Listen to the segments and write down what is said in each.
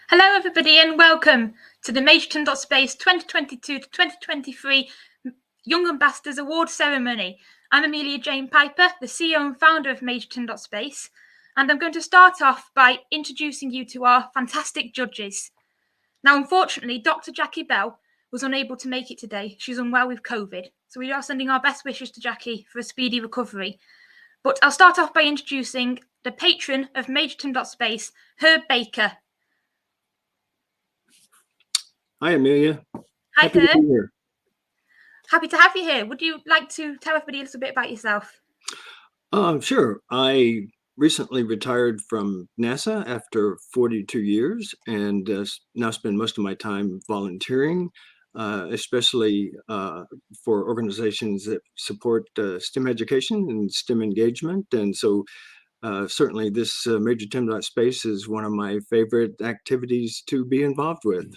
Hello everybody and welcome to the MajorTim.space 2022 to 2023 Young Ambassadors Award Ceremony. I'm Amelia Jane Piper, the CEO and founder of MajorTim.space, and I'm going to start off by introducing you to our fantastic judges. Now, unfortunately, Dr. Jackie Bell was unable to make it today. She's unwell with COVID, so we are sending our best wishes to Jackie for a speedy recovery. But I'll start off by introducing the patron of MajorTim.space, Herb Baker. Hi, Amelia. Hi, Happy to be here. Happy to have you here. Would you like to tell everybody a little bit about yourself? Sure. I recently retired from NASA after 42 years and now spend most of my time volunteering, especially for organizations that support STEM education and STEM engagement. And so certainly this MajorTim.space is one of my favorite activities to be involved with.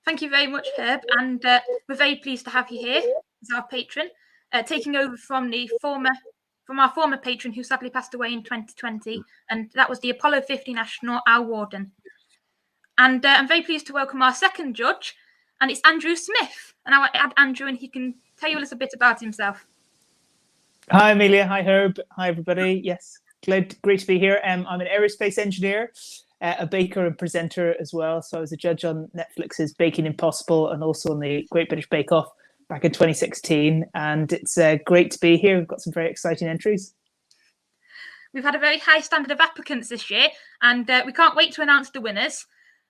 Thank you very much, Herb, and we're very pleased to have you here as our patron, taking over from our former patron who sadly passed away in 2020, and that was the Apollo 50 astronaut Al Warden. And I'm very pleased to welcome our second judge, and it's Andrew Smith. And I'll add Andrew, and he can tell you a little bit about himself. Hi, Amelia. Hi, Herb. Hi, everybody. Yes, great to be here. I'm an aerospace engineer, a baker and presenter as well. So I was a judge on Netflix's Baking Impossible and also on the Great British Bake Off back in 2016. And it's great to be here. We've got some very exciting entries. We've had a very high standard of applicants this year, and we can't wait to announce the winners.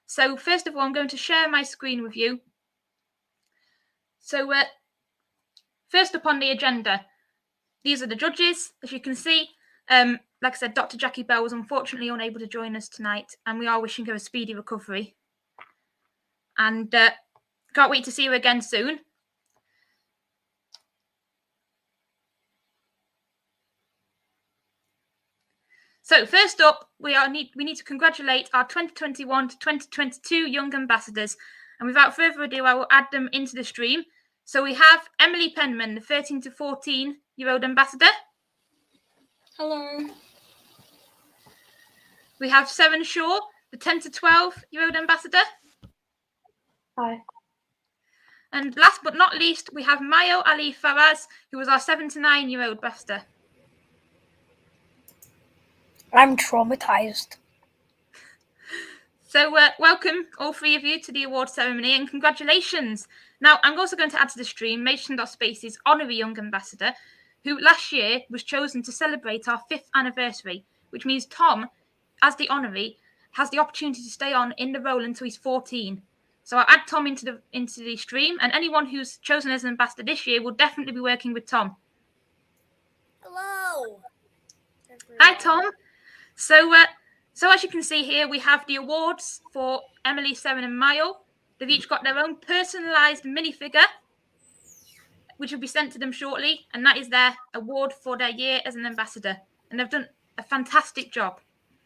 So first of all, I'm going to share my screen with you. So first up on the agenda, these are the judges. As you can see, like I said, Dr. Jackie Bell was unfortunately unable to join us tonight, and we are wishing her a speedy recovery. And can't wait to see her again soon. So first up, we need to congratulate our 2021 to 2022 Young Ambassadors. And without further ado, I will add them into the stream. So we have Emily Penman, the 13 to 14-year-old ambassador. Hello. We have Seren Shaw, the 10 to 12-year-old ambassador. Hi. And last but not least, we have Mayo Ali Faraz, who was our 7 to 9-year-old ambassador. I'm traumatized. So welcome, all three of you, to the award ceremony, and congratulations. Now, I'm also going to add to the stream MajorTim.space's honorary young ambassador, who last year was chosen to celebrate our 5th anniversary, which means Tom, as the honorary, has the opportunity to stay on in the role until he's 14. So I'll add Tom into the stream, and anyone who's chosen as an ambassador this year will definitely be working with Tom. Hello. Hi, Tom. So as you can see here, we have the awards for Emily, Seren, and Mayo. They've each got their own personalised minifigure, which will be sent to them shortly, and that is their award for their year as an ambassador. And they've done a fantastic job.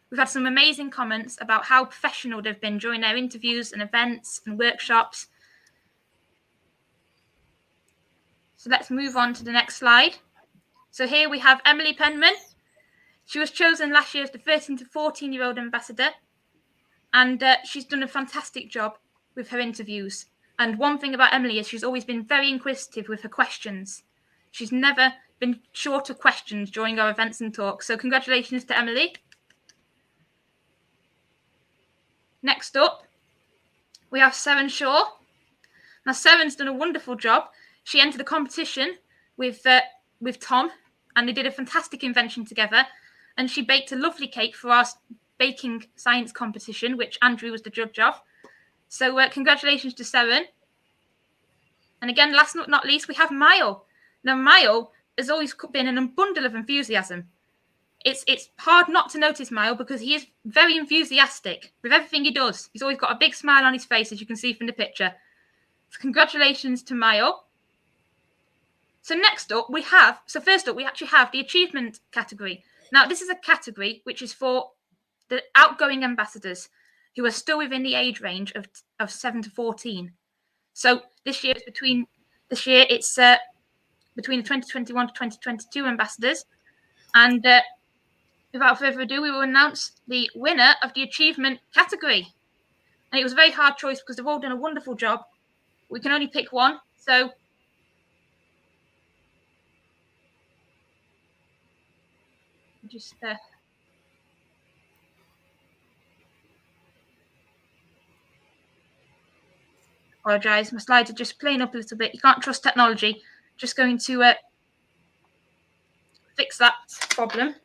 We've had some amazing comments about how professional they've been during their interviews and events and workshops. So let's move on to the next slide. So here we have Emily Penman. She was chosen last year as the 13 to 14-year-old ambassador, and she's done a fantastic job with her interviews. And one thing about Emily is she's always been very inquisitive with her questions. She's never been short of questions during our events and talks. So congratulations to Emily. Next up, we have Seren Shaw. Now, Seren's done a wonderful job. She entered a competition with Tom, and they did a fantastic invention together. And she baked a lovely cake for our baking science competition, which Andrew was the judge of. So congratulations to Seren. And again, last but not least, we have Mayo. Now, Mayo has always been a bundle of enthusiasm. It's hard not to notice Mayo because he is very enthusiastic with everything he does. He's always got a big smile on his face, as you can see from the picture. So congratulations to Mayo. So first up, we actually have the achievement category. Now, this is a category which is for the outgoing ambassadors who are still within the age range of 7 to 14. So this year it's between the 2021 to 2022 ambassadors, and without further ado, we will announce the winner of the achievement category. And it was a very hard choice because they've all done a wonderful job. We can only pick one, so just apologise. My slides are just playing up a little bit. You can't trust technology. Just going to fix that problem.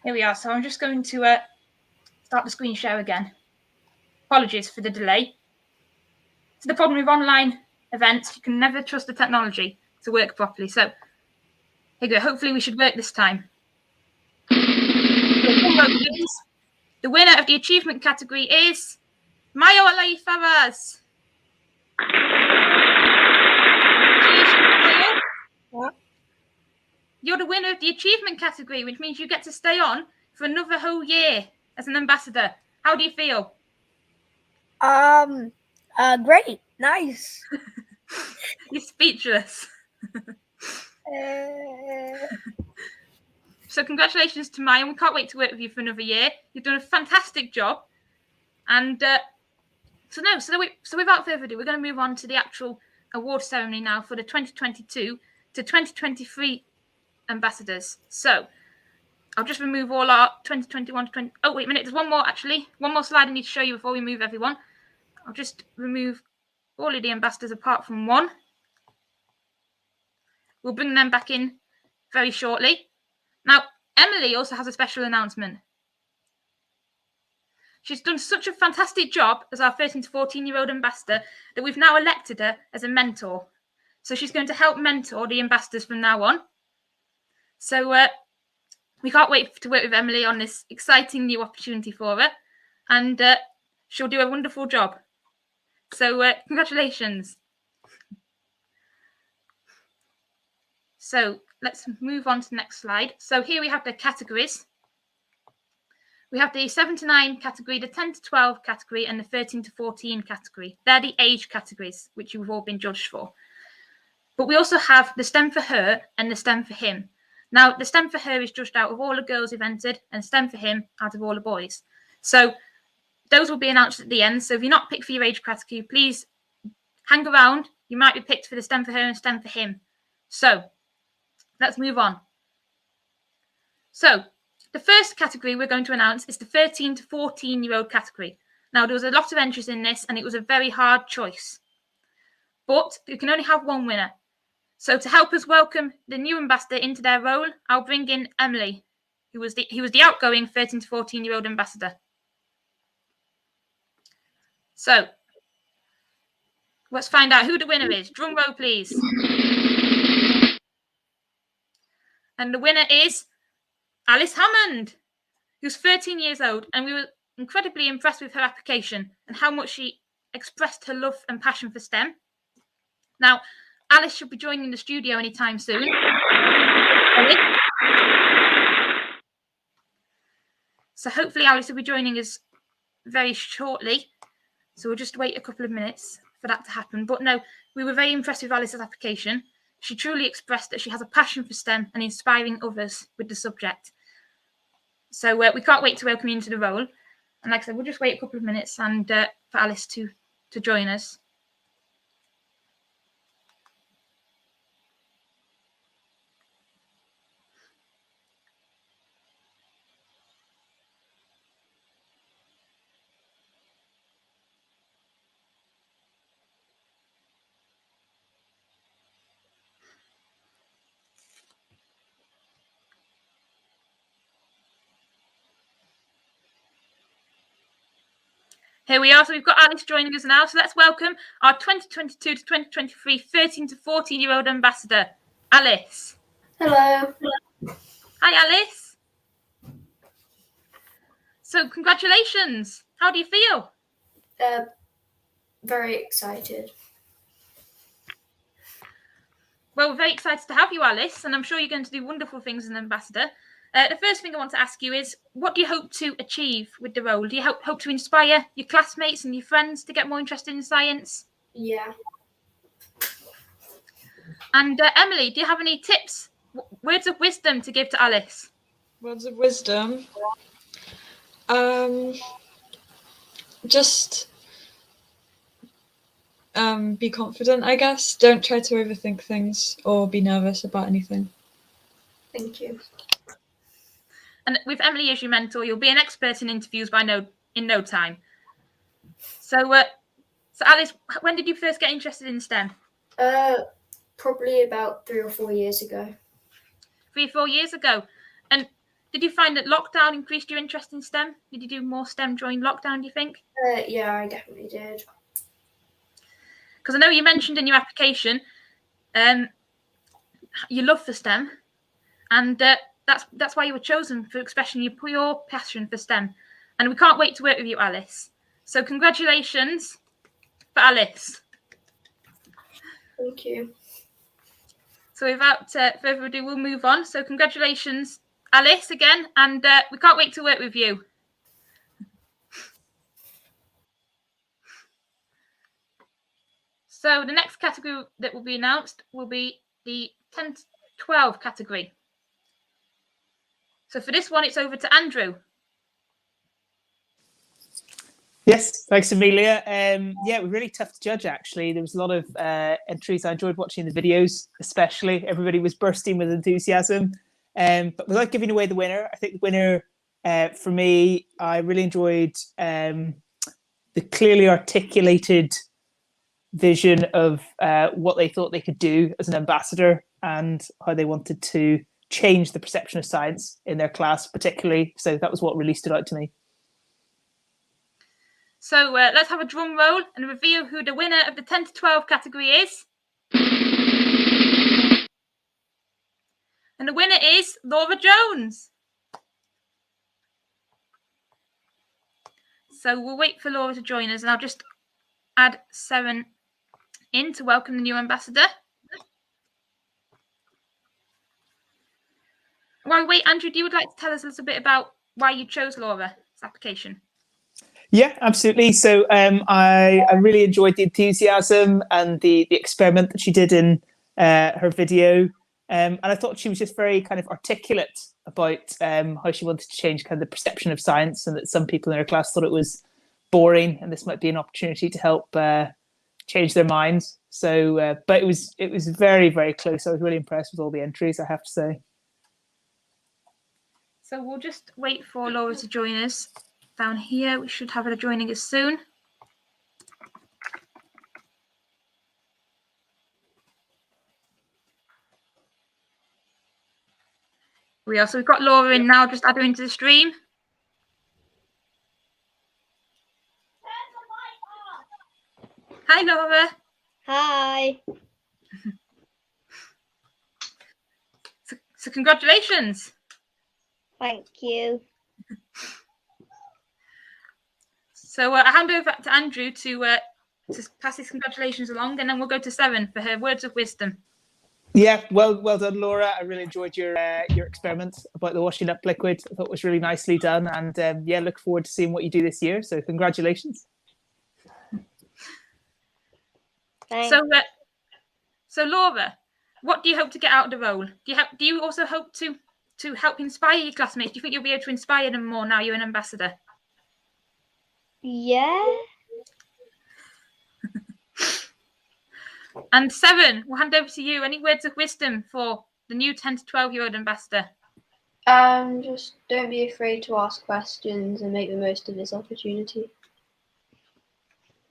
Here we are. So I'm just going to start the screen share again. Apologies for the delay. So the problem with online events, you can never trust the technology to work properly. So here we go. Hopefully we should work this time. The winner of the achievement category is Mayo Favas. What? You're the winner of the achievement category, which means you get to stay on for another whole year as an ambassador. How do you feel? Great. Nice. You're speechless. So congratulations to Maya. We can't wait to work with you for another year. You've done a fantastic job. And so without further ado, we're going to move on to the actual award ceremony now for the 2022 to 2023 ambassadors. So I'll just remove all our 2021 to 20. Oh, wait a minute. There's one more, actually. One more slide I need to show you before we move everyone. I'll just remove all of the ambassadors apart from one. We'll bring them back in very shortly. Now, Emily also has a special announcement. She's done such a fantastic job as our 13 to 14-year-old ambassador that we've now elected her as a mentor. So she's going to help mentor the ambassadors from now on. So we can't wait to work with Emily on this exciting new opportunity for her. And she'll do a wonderful job. So congratulations. So let's move on to the next slide. So here we have the categories. We have the 7 to 9 category, the 10 to 12 category, and the 13 to 14 category. They're the age categories, which you've all been judged for. But we also have the STEM for her and the STEM for him. Now, the STEM for her is judged out of all the girls who've entered, and STEM for him out of all the boys. So those will be announced at the end. So if you're not picked for your age category, please hang around. You might be picked for the STEM for her and STEM for him. So let's move on. So the first category we're going to announce is the 13 to 14-year-old category. Now, there was a lot of entries in this, and it was a very hard choice. But you can only have one winner. So to help us welcome the new ambassador into their role, I'll bring in Emily, who was the outgoing 13 to 14-year-old ambassador. So let's find out who the winner is. Drum roll, please. And the winner is Alice Hammond, who's 13 years old, and we were incredibly impressed with her application and how much she expressed her love and passion for STEM. Now, Alice should be joining the studio anytime soon. So hopefully Alice will be joining us very shortly. So we'll just wait a couple of minutes for that to happen. But no, we were very impressed with Alice's application. She truly expressed that she has a passion for STEM and inspiring others with the subject. So we can't wait to welcome you into the role. And like I said, we'll just wait a couple of minutes and for Alice to join us. Here we are. So we've got Alice joining us now. So let's welcome our 2022 to 2023 13 to 14-year-old ambassador. Alice. Hello. Hi, Alice. So congratulations. How do you feel? Very excited. Well, we're very excited to have you, Alice, and I'm sure you're going to do wonderful things as an ambassador. The first thing I want to ask you is, what do you hope to achieve with the role? Do you hope to inspire your classmates and your friends to get more interested in science? Yeah. And Emily, do you have any tips, words of wisdom to give to Alice? Words of wisdom. Just be confident, I guess. Don't try to overthink things or be nervous about anything. Thank you. And with Emily as your mentor, you'll be an expert in interviews in no time. So Alice, when did you first get interested in STEM? Probably about 3 or 4 years ago. 3 or 4 years ago. And did you find that lockdown increased your interest in STEM? Did you do more STEM during lockdown, do you think? Yeah, I definitely did. Because I know you mentioned in your application your love for STEM, and that's why you were chosen, for expressing your passion for STEM. And we can't wait to work with you, Alice. So congratulations for Alice. Thank you. So without further ado, we'll move on. So congratulations, Alice, again, and we can't wait to work with you. So the next category that will be announced will be the 10 to 12 category. So for this one, it's over to Andrew. Yes, thanks, Amelia. Yeah, it was really tough to judge, actually. There was a lot of entries. I enjoyed watching the videos, especially. Everybody was bursting with enthusiasm. But without giving away the winner, I think the winner, for me, I really enjoyed the clearly articulated vision of what they thought they could do as an ambassador and how they wanted to change the perception of science in their class, particularly. So that was what really stood out to me. So let's have a drum roll and reveal who the winner of the 10 to 12 category is. And the winner is Laura Jones. So we'll wait for Laura to join us, and I'll just add 7 in to welcome the new ambassador. While we wait, Andrew, you would like to tell us a little bit about why you chose Laura's application? Yeah, absolutely. So I really enjoyed the enthusiasm and the experiment that she did in her video. And I thought she was just very kind of articulate about how she wanted to change kind of the perception of science, and that some people in her class thought it was boring, and this might be an opportunity to help change their minds. So, but it was very, very close. I was really impressed with all the entries, I have to say. So we'll just wait for Laura to join us down here. We should have her joining us soon. We've got Laura in now, just add her into the stream. Hi, Laura. Hi. So congratulations. Thank you. So I hand over to Andrew to pass his congratulations along, and then we'll go to 7 for her words of wisdom. Yeah, well done, Laura. I really enjoyed your experiment about the washing up liquid. I thought it was really nicely done, and yeah, look forward to seeing what you do this year. So congratulations. Thanks. So Laura, what do you hope to get out of the role? Do you also hope to help inspire your classmates? Do you think you'll be able to inspire them more now you're an ambassador? Yeah. And 7, we'll hand over to you. Any words of wisdom for the new 10 to 12-year-old ambassador? Just don't be afraid to ask questions and make the most of this opportunity.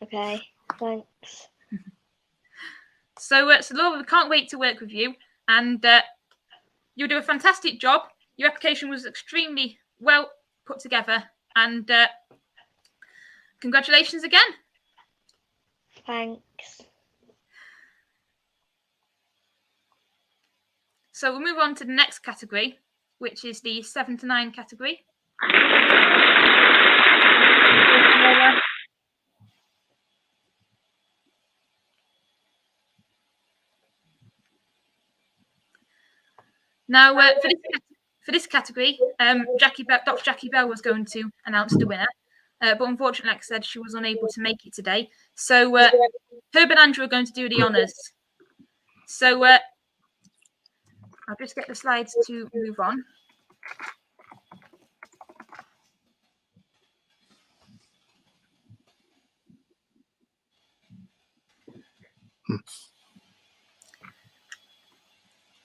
Okay. Thanks. So Laura, we can't wait to work with you, and you'll do a fantastic job. Your application was extremely well put together, and congratulations again. Thanks. So we'll move on to the next category, which is the 7 to 9 category. Now, for this category, Dr. Jackie Bell was going to announce the winner, but unfortunately, like I said, she was unable to make it today. So Herb and Andrew are going to do the honours. So I'll just get the slides to move on.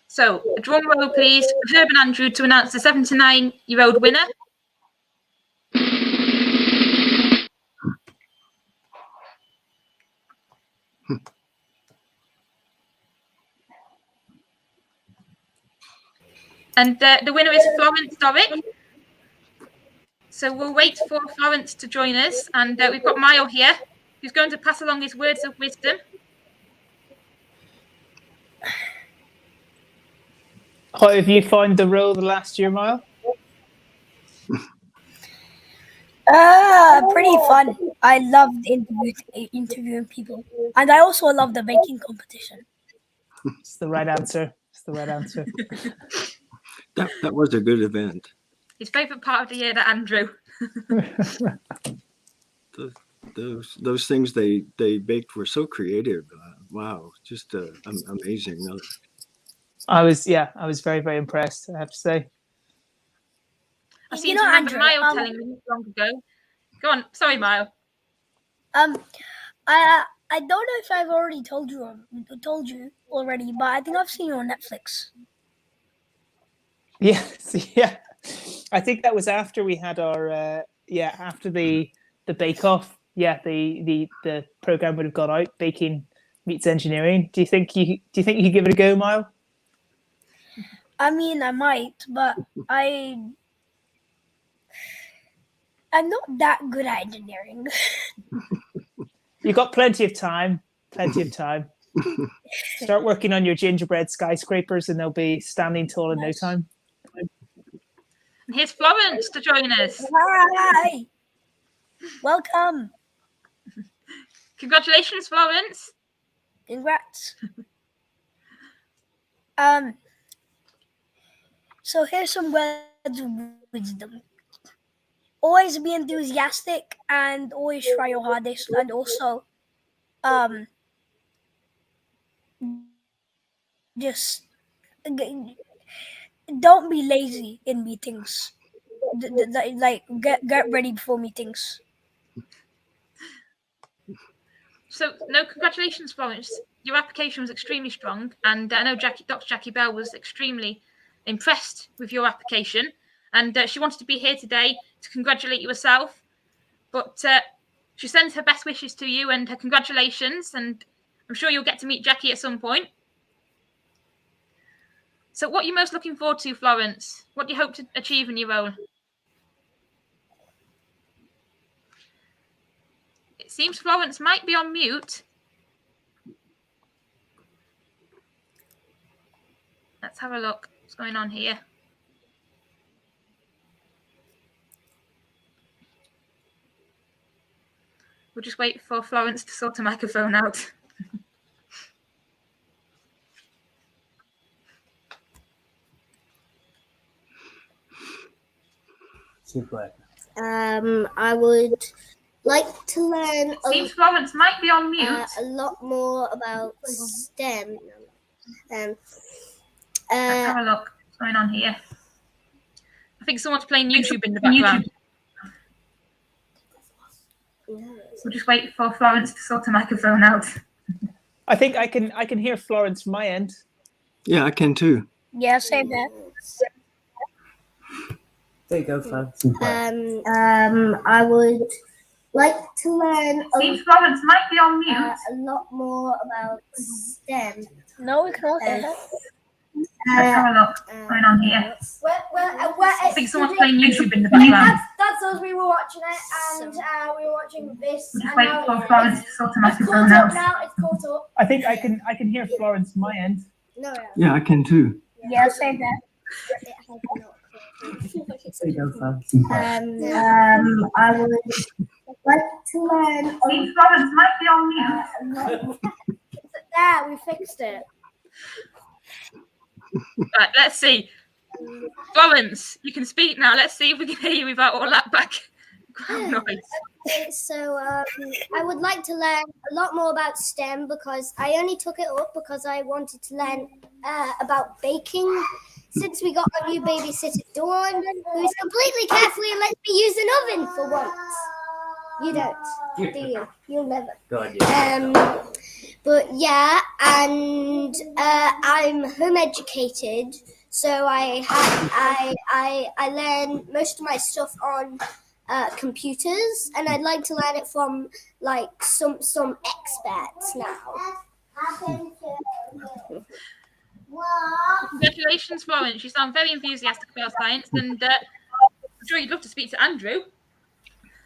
So, a drum roll, please, for Herb and Andrew to announce the 7 to 9-year-old winner. And the winner is Florence Dorick. So we'll wait for Florence to join us. And we've got Mile here, who's going to pass along his words of wisdom. How have you found the role the last year, Mile? Pretty fun. I loved interviewing people, and I also love the baking competition. It's the right answer. It's the right answer. That was a good event. His favourite part of the year, that Andrew. Those things they baked were so creative. Wow, just amazing. I was very, very impressed, I have to say. I seem to remember Mile telling me not long ago. Go on, sorry, Mile. I don't know if I've already told you already, but I think I've seen you on Netflix. Yeah. I think that was after we had our after the Bake Off. Yeah, the program would have gone out. Baking meets engineering. Do you think you could give it a go, Mile? I mean, I might, but I'm not that good at engineering. You've got plenty of time. Start working on your gingerbread skyscrapers and they'll be standing tall in no time. And here's Florence to join us. Hi. Welcome. Congratulations, Florence. Congrats. So here's some words of wisdom. Always be enthusiastic and always try your hardest, and also just don't be lazy in meetings. Like get ready before meetings. So, no, congratulations, Florence. Your application was extremely strong, and I know Dr. Jackie Bell was extremely impressed with your application, and she wanted to be here today to congratulate you herself, but she sends her best wishes to you and her congratulations, and I'm sure you'll get to meet Jackie at some point. So what are you most looking forward to, Florence? What do you hope to achieve in your role? It seems Florence might be on mute. Let's have a look. What's going on here? We'll just wait for Florence to sort her microphone out. Super. I would like to learn Seems Florence might be on mute. a lot more about STEM. Let's have a look. What's going on here? I think someone's playing YouTube in the background. We'll just wait for Florence to sort her microphone out. I think I can hear Florence from my end. Yeah, I can too. Yeah, same here. There you go, Florence. I would like to learn Seems Florence might be on mute. a lot more about STEM. No, we can all hear that. Let's have a look. What's going on here? I think someone's playing YouTube in the That's, background. that's us. We were watching it, and we were watching this. We'll just and wait now for Florence to sort her it's caught microphone up out. now. It's caught up. I think I can hear Florence from my end. No. Yeah, I can too. Yes, I know. It has not I would like to learn. There, we fixed it. Right, let's see. Florence, you can speak now. Let's see if we can hear you without all that background noise. Okay, so I would like to learn a lot more about STEM because I only took it up because I wanted to learn about baking. Since we got a new babysitter, Dawn, who's completely carefree and lets me use an oven for once. You don't, do you? You'll never. But yeah, and I'm home educated, so I learn most of my stuff on computers, and I'd like to learn it from like some experts now. Congratulations, Florence. You sound very enthusiastic about science, and I'm sure you'd love to speak to Andrew.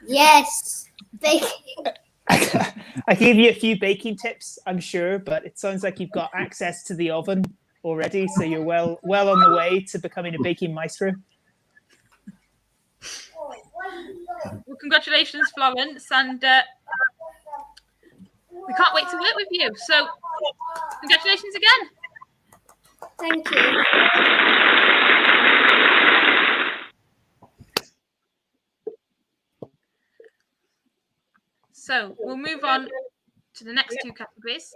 Yes, baking. I can give you a few baking tips, I'm sure, but it sounds like you've got access to the oven already, so you're well on the way to becoming a baking maestro. Well, congratulations, Florence, and we can't wait to work with you. So, congratulations again. Thank you. So, we'll move on to the next two categories.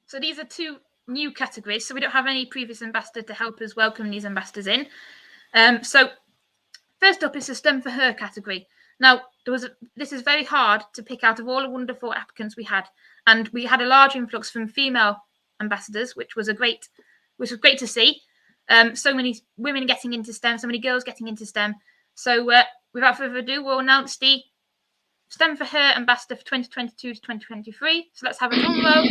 So, these are two new categories. So, we don't have any previous ambassador to help us welcome these ambassadors in. So, first up is the STEM for Her category. Now, this is very hard to pick out of all the wonderful applicants we had, and we had a large influx from female ambassadors, which was great to see. So many women getting into STEM, so many girls getting into STEM. So, without further ado, we'll announce the STEM for Her ambassador for 2022 to 2023. So let's have a drum roll.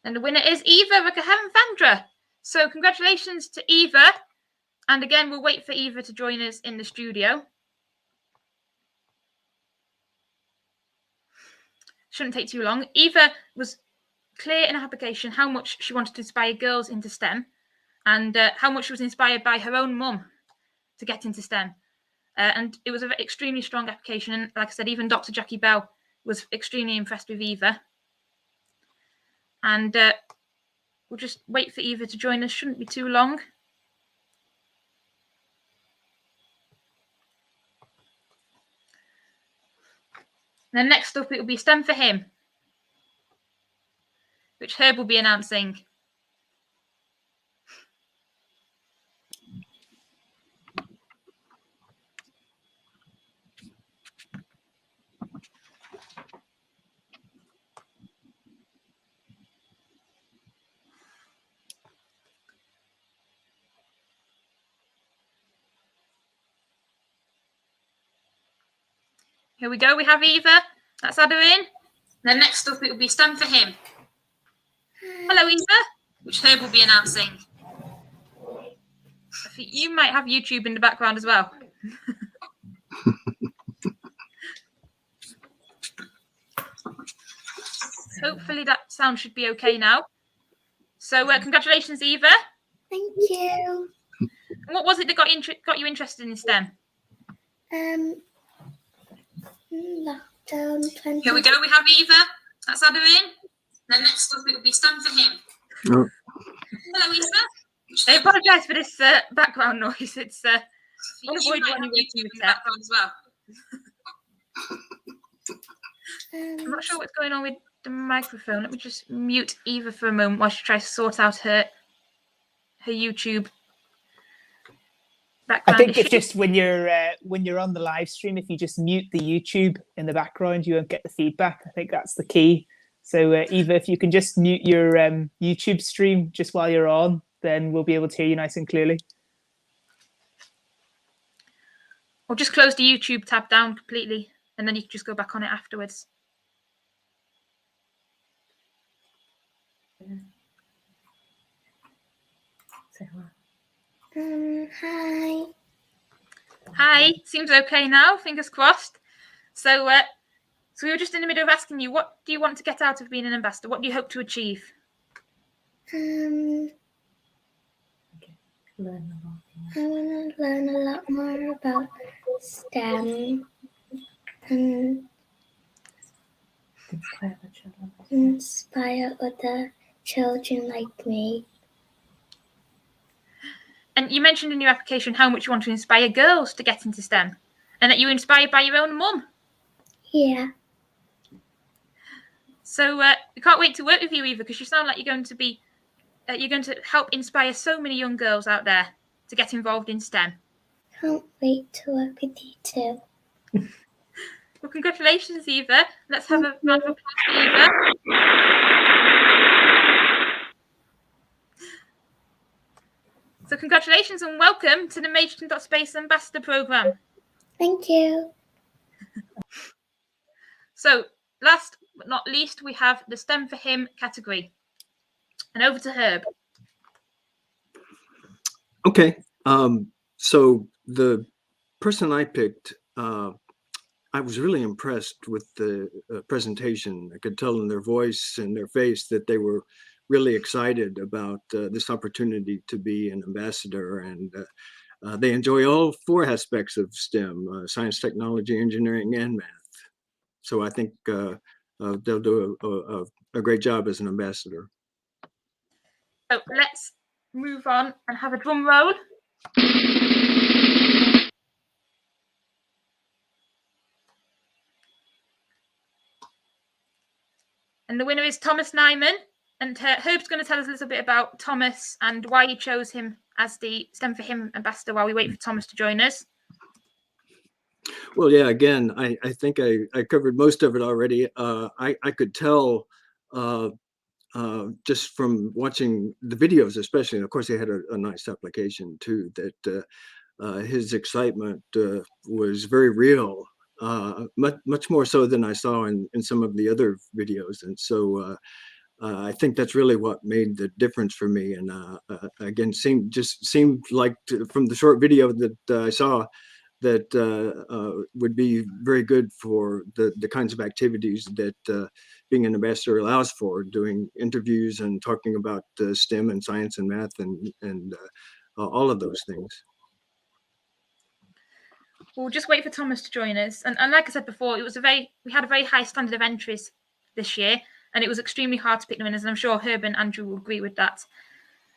And the winner is Eva Rakahavan-Vandra. So congratulations to Eva. And again, we'll wait for Eva to join us in the studio. Shouldn't take too long. Eva was clear in her application how much she wanted to inspire girls into STEM and how much she was inspired by her own mum to get into STEM. And it was an extremely strong application. And like I said, even Dr. Jackie Bell was extremely impressed with Eva. And we'll just wait for Eva to join us. Shouldn't be too long. And then next up, it will be STEM for Him, which Herb will be announcing. Here we go. We have Eva. Let's add her in. Then next up, it will be STEM for Him. Hello, Eva, which Herb will be announcing. I think you might have YouTube in the background as well. Hopefully that sound should be okay now. So congratulations, Eva. Thank you. And what was it that got you interested in STEM? Lockdown 20. Here we go. We have Eva. Let's add her in. Then next up, it will be STEM for Him. Oh. Hello, Eva. I apologise for this background noise. It's unavoidable when you're working with tech as well. I'm not sure what's going on with the microphone. Let me just mute Eva for a moment while she tries to sort out her YouTube background. I think it's just when you're on the live stream, if you just mute the YouTube in the background, you won't get the feedback. I think that's the key. So Eva, if you can just mute your YouTube stream just while you're on, then we'll be able to hear you nice and clearly. Or just close the YouTube tab down completely, and then you can just go back on it afterwards. Hi. Hi, seems okay now, fingers crossed. So, so we were just in the middle of asking you, what do you want to get out of being an ambassador? What do you hope to achieve? I want to learn a lot more about STEM and inspire other children like me. And you mentioned in your application how much you want to inspire girls to get into STEM, and that you were inspired by your own mum. Yeah. So I can't wait to work with you, Eva, because you sound like you're going to help inspire so many young girls out there to get involved in STEM. Can't wait to work with you too. Well, congratulations, Eva. Let's have a round of applause for Eva. So congratulations and welcome to the MajorTim.space Ambassador Programme. Thank you. So last but not least, we have the STEM for Him category. And over to Herb. Okay. So the person I picked, I was really impressed with the presentation. I could tell in their voice and their face that they were really excited about this opportunity to be an ambassador, and they enjoy all 4 aspects of STEM, science, technology, engineering, and math. So I think they'll do a great job as an ambassador. So let's move on and have a drum roll. And the winner is Thomas Nyman. And Herb's going to tell us a little bit about Thomas and why he chose him as the STEM for Him ambassador while we wait for Thomas to join us. Well, yeah, again, I think I covered most of it already. I could tell just from watching the videos, especially, and of course, he had a nice application too, that his excitement was very real, much more so than I saw in some of the other videos. And so I think that's really what made the difference for me. And again, seemed like from the short video that I saw, that would be very good for the kinds of activities that being an ambassador allows for, doing interviews and talking about STEM and science and math and all of those things. We'll just wait for Thomas to join us. And like I said before, we had a very high standard of entries this year, and it was extremely hard to pick the winners. And I'm sure Herb and Andrew will agree with that.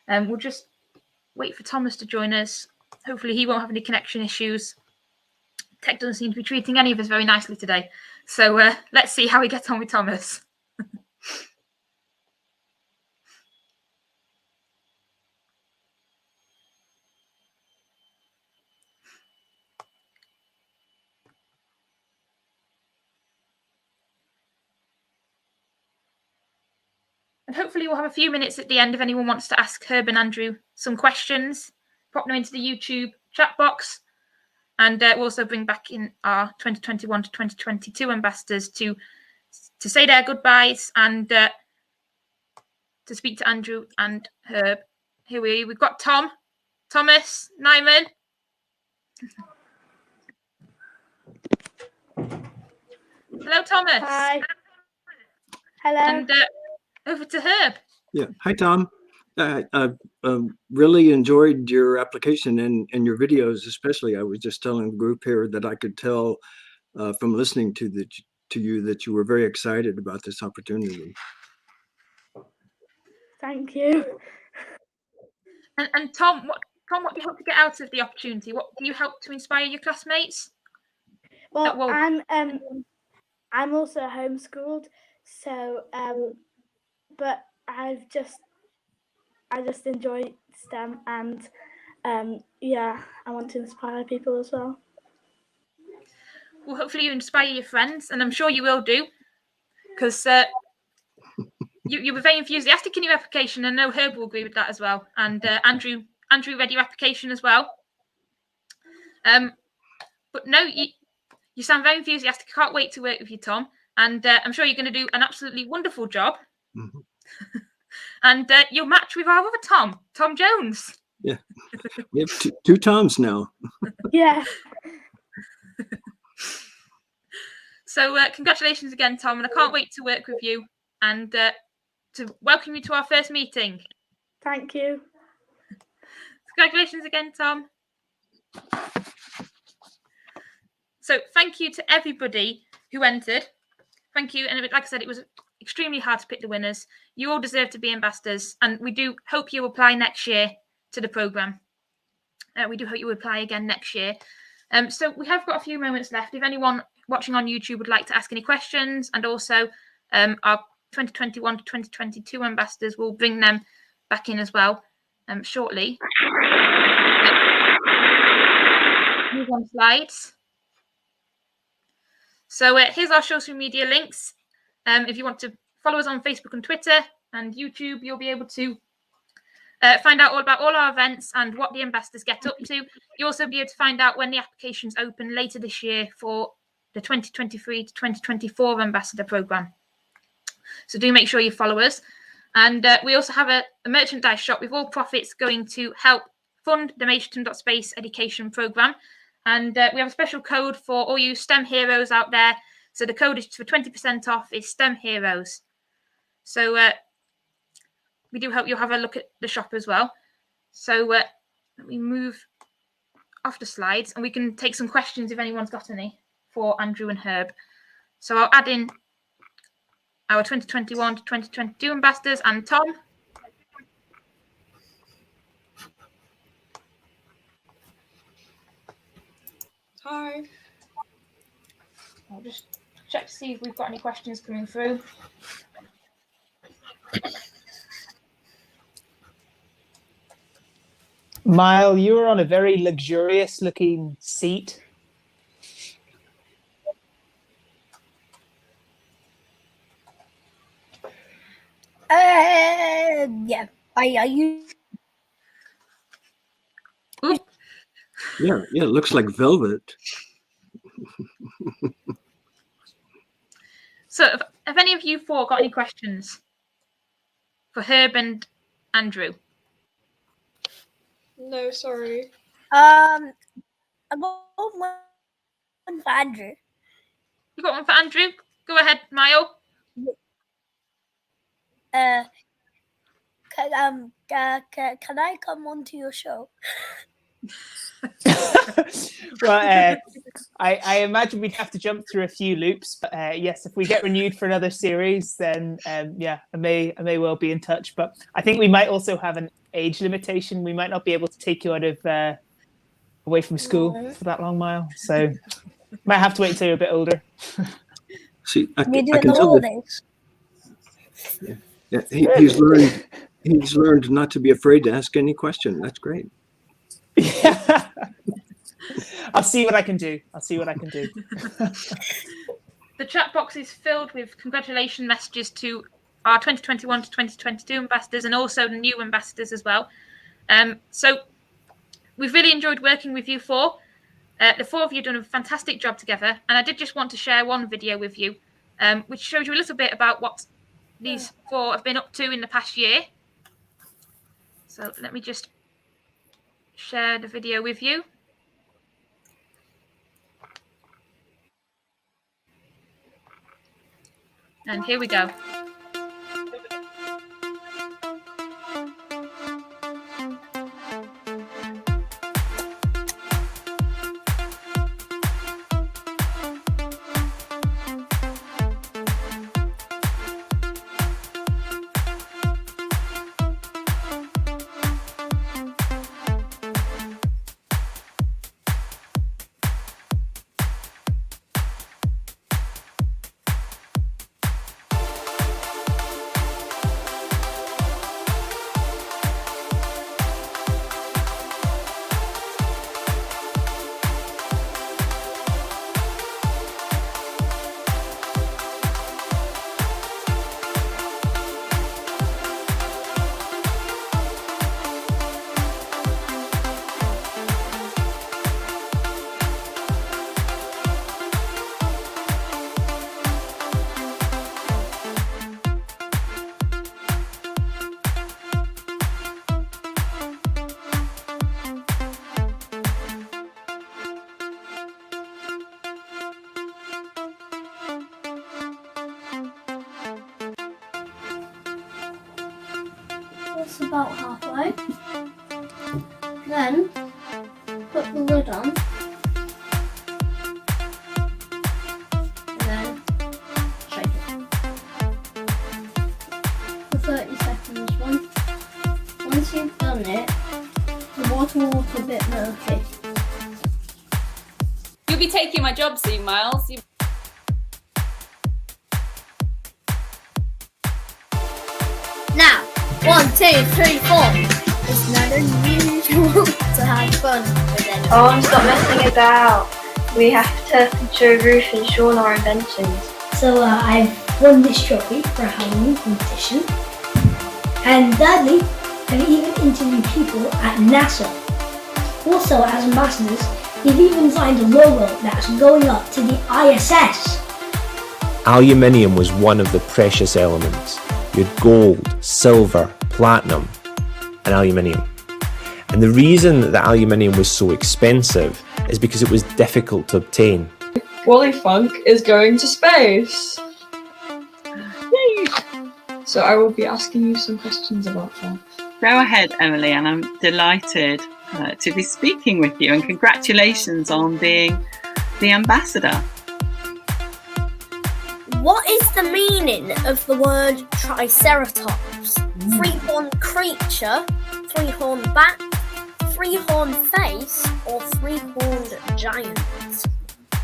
We'll just wait for Thomas to join us. Hopefully he won't have any connection issues. Tech doesn't seem to be treating any of us very nicely today. So let's see how we get on with Thomas. And hopefully we'll have a few minutes at the end if anyone wants to ask Herb and Andrew some questions. Pop them into the YouTube chat box. And we'll also bring back in our 2021 to 2022 ambassadors to say their goodbyes and to speak to Andrew and Herb. Here we've got Thomas Nyman. Hello, Thomas. Hi. Hello. And over to Herb. Yeah. Hi, Tom. I really enjoyed your application and your videos, especially. I was just telling the group here that I could tell from listening to you that you were very excited about this opportunity. Thank you. And Tom, what do you hope to get out of the opportunity? What do you hope to inspire your classmates? Well, I'm also homeschooled, so but I just enjoy STEM, and yeah, I want to inspire people as well. Well, hopefully you inspire your friends, and I'm sure you will do, because you were very enthusiastic in your application, and I know Herb will agree with that as well. And Andrew read your application as well. But no, you sound very enthusiastic. I can't wait to work with you, Tom. And I'm sure you're going to do an absolutely wonderful job. Mm-hmm. And you'll match with our other Tom Jones. Yeah, we have two Toms now. Yeah. So congratulations again, Tom, and I can't wait to work with you and to welcome you to our first meeting. Thank you. Congratulations again, Tom. So thank you to everybody who entered. Thank you. And like I said, it was extremely hard to pick the winners. You all deserve to be ambassadors, and we do hope you apply next year to the programme. We do hope you apply again next year. So we have got a few moments left. If anyone watching on YouTube would like to ask any questions, and also our 2021 to 2022 ambassadors, will bring them back in as well shortly. Move on slides. So here's our social media links. If you want to follow us on Facebook and Twitter and YouTube, you'll be able to find out all about all our events and what the ambassadors get up to. You'll also be able to find out when the applications open later this year for the 2023 to 2024 ambassador programme. So do make sure you follow us. And we also have a merchandise shop with all profits going to help fund the MajorTim.space education programme. And we have a special code for all you STEM heroes out there. So the code is for 20% off is STEM heroes. So we do hope you'll have a look at the shop as well. So let me move off the slides and we can take some questions if anyone's got any for Andrew and Herb. So I'll add in our 2021 to 2022 ambassadors and Tom. Hi. I'll just check to see if we've got any questions coming through. Mile, you were on a very luxurious looking seat. Yeah, I use. Yeah, it looks like velvet. So have any of you four got any questions for Herb and Andrew? No, sorry. I got one for Andrew. You got one for Andrew? Go ahead, Mile. Can I come onto your show? Well, I imagine we'd have to jump through a few loops, but yes, if we get renewed for another series, then yeah, I may well be in touch. But I think we might also have an age limitation. We might not be able to take you out of away from school for that long, Mile. So might have to wait until you're a bit older. See, I We do can in the tell that. holidays. Yeah, he's learned not to be afraid to ask any question. That's great. Yeah. I'll see what I can do. The chat box is filled with congratulation messages to our 2021 to 2022 ambassadors and also the new ambassadors as well. So we've really enjoyed working with you four. The four of you have done a fantastic job together. And I did just want to share one video with you, which shows you a little bit about what these four have been up to in the past year. So let me just share the video with you. And here we go. about halfway. Then put the lid on. And then shake it. For 30 seconds. Once you've done it, the water will look a bit murky. You'll be taking my job soon, Miles. Now, 1, 2, 3, 4. It's not unusual to have fun with anyone. Oh, stop messing about. We have to show Ruth and Sean our inventions. So I've won this trophy for a Halloween competition. And thirdly, I've even interviewed people at NASA. Also, as ambassadors, they've even signed a logo that's going up to the ISS. Aluminium was one of the precious elements. You had gold, silver, platinum, and aluminium. And the reason that aluminium was so expensive is because it was difficult to obtain. Wally Funk is going to space. Yay! So I will be asking you some questions about that. Go ahead, Emily, and I'm delighted to be speaking with you, and congratulations on being the ambassador. What is the meaning of the word triceratops? Three-horned creature, three-horned bat, three-horned face, or three-horned giant?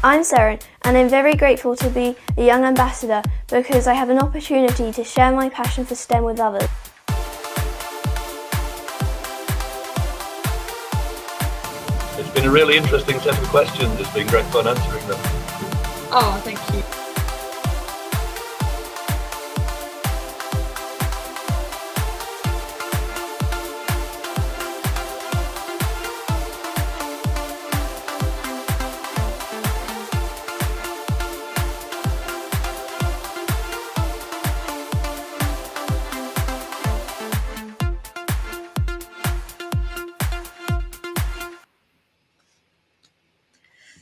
I'm Seren, and I'm very grateful to be a young ambassador because I have an opportunity to share my passion for STEM with others. It's been a really interesting set of questions. It's been great fun answering them. Oh, thank you.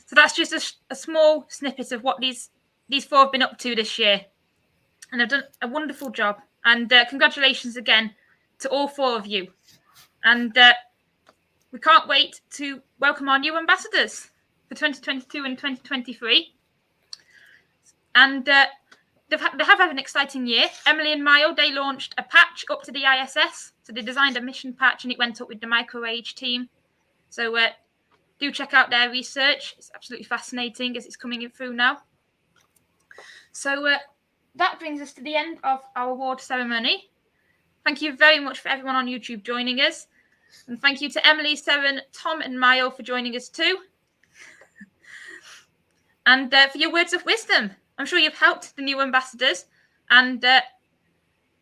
So that's just a small snippet of what these four have been up to this year. And they've done a wonderful job. And congratulations again to all four of you. And we can't wait to welcome our new ambassadors for 2022 and 2023. And they have had an exciting year. Emily and Mile, they launched a patch up to the ISS. So they designed a mission patch and it went up with the MicroAge team. So do check out their research. It's absolutely fascinating as it's coming in through now. So that brings us to the end of our award ceremony. Thank you very much for everyone on YouTube joining us. And thank you to Emily, Seren, Tom and Mile for joining us too. And for your words of wisdom. I'm sure you've helped the new ambassadors. And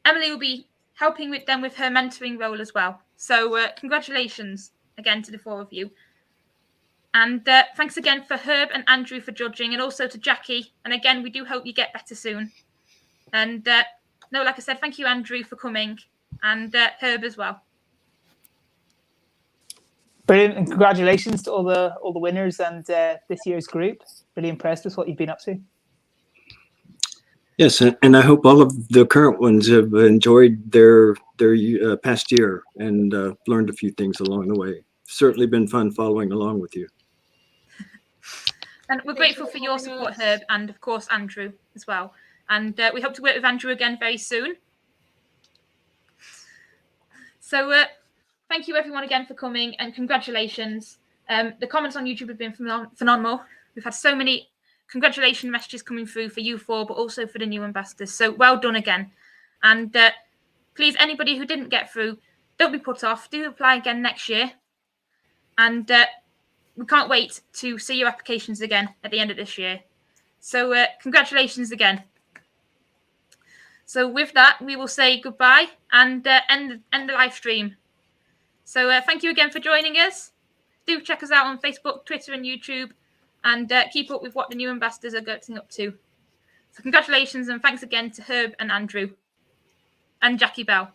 Emily will be helping with them with her mentoring role as well. So congratulations again to the four of you. And thanks again for Herb and Andrew for judging, and also to Jackie. And again, we do hope you get better soon. And no, like I said, thank you, Andrew, for coming, and Herb as well. Brilliant, and congratulations to all the winners and this year's group. Really impressed with what you've been up to. Yes, and I hope all of the current ones have enjoyed their past year and learned a few things along the way. Certainly been fun following along with you. And we're grateful for your support, Herb, and of course, Andrew as well. And we hope to work with Andrew again very soon. So thank you everyone again for coming, and congratulations. The comments on YouTube have been phenomenal. We've had so many congratulation messages coming through for you four, but also for the new ambassadors. So well done again. And please, anybody who didn't get through, don't be put off. Do apply again next year. And we can't wait to see your applications again at the end of this year. So congratulations again. So with that, we will say goodbye and end the live stream. So thank you again for joining us. Do check us out on Facebook, Twitter and YouTube, and keep up with what the new ambassadors are getting up to. So congratulations and thanks again to Herb and Andrew and Jackie Bell.